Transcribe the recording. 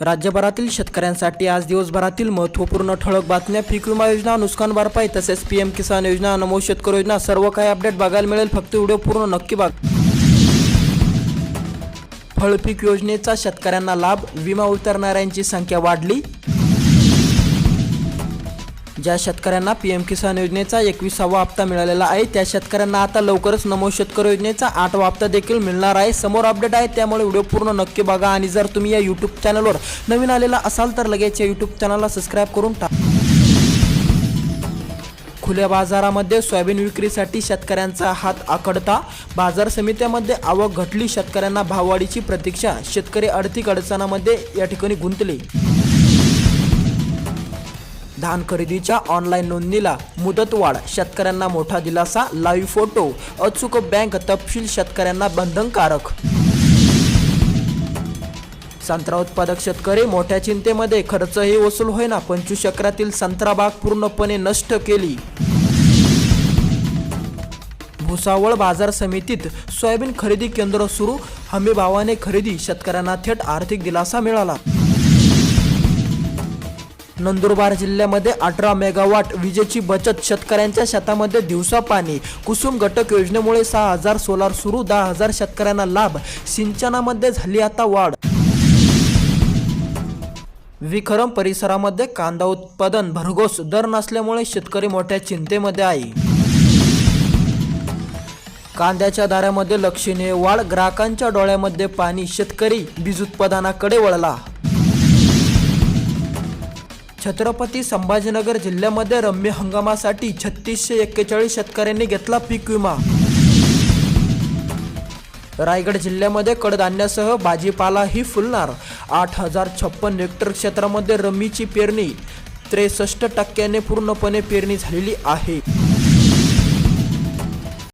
राज्यभरातील शेतकऱ्यांसाठी आज दिवसभरातील महत्त्वपूर्ण ठळक बातम्या. पीक विमा योजना, नुकसान भरपाई तसेच पीएम किसान योजना, नमो शेतकरी योजना, सर्व काही अपडेट बघायला मिळेल. फक्त व्हिडिओ पूर्ण नक्की बघा. फळपीक योजनेचा शेतकऱ्यांना लाभ, विमा उतरणाऱ्यांची संख्या वाढली. ज्या शेतकऱ्यांना पीएम किसान योजनेचा 21वा हप्ता मिळालेला आहे त्या शेतकऱ्यांना आता लवकरच नमो शेतकरी योजनेचा 8वा हप्ता देखील मिळणार आहे. समोर अपडेट आहे, त्यामुळे व्हिडिओ पूर्ण नक्की बघा. आणि जर तुम्ही या यूट्यूब चॅनलवर नवीन आलेला असाल तर लगेच या यूट्यूब चॅनलला सबस्क्राईब करून टाका. खुल्या बाजारामध्ये सोयाबीन विक्रीसाठी शेतकऱ्यांचा हात आखडता. बाजार समित्यामध्ये आवक घटली, शेतकऱ्यांना भाववाढीची प्रतीक्षा. शेतकरी आर्थिक अडचणांमध्ये या ठिकाणी गुंतले. धान खरेदीच्या ऑनलाईन नोंदणीला मुदतवाढ, शेतकऱ्यांना मोठा दिलासा. लाईव्ह फोटो, अचूक बँक तपशील शेतकऱ्यांना बंधनकारक. संत्रा उत्पादक शेतकरी मोठ्या चिंतेमध्ये, खर्चही वसूल होईना. 25 एकरातील संत्रा बाग पूर्णपणे नष्ट केली. भुसावळ बाजार समितीत सोयाबीन खरेदी केंद्र सुरू, हमी भावाने खरेदी, शेतकऱ्यांना थेट आर्थिक दिलासा मिळाला. नंदुरबार जिल्ह्यामध्ये 18 मेगावॉट विजेची बचत, शेतकऱ्यांच्या शेतामध्ये दिवसा पाणी. कुसुम घटक योजनेमुळे 6000 सोलार सुरू, 10,000 शेतकऱ्यांना लाभ. सिंचनामध्ये झाली आता वाढ. विक्रम परिसरामध्ये कांदा उत्पादन भरघोस, दर नसल्यामुळे शेतकरी मोठ्या चिंतेमध्ये आहे. कांद्याच्या दरामध्ये लक्षणीय वाढ, ग्राहकांच्या डोळ्यामध्ये पाणी. शेतकरी बीज उत्पादनाकडे वळला. छत्रपती संभाजीनगर जिल्ह्यामध्ये रम्य हंगामासाठी 3641 शेतकऱ्यांनी घेतला पीक विमा. रायगड जिल्ह्यामध्ये कडधान्यासह भाजीपालाही फुलणार. 8056 हेक्टर क्षेत्रामध्ये रम्मीची पेरणी, 63% पूर्णपणे पेरणी झालेली आहे.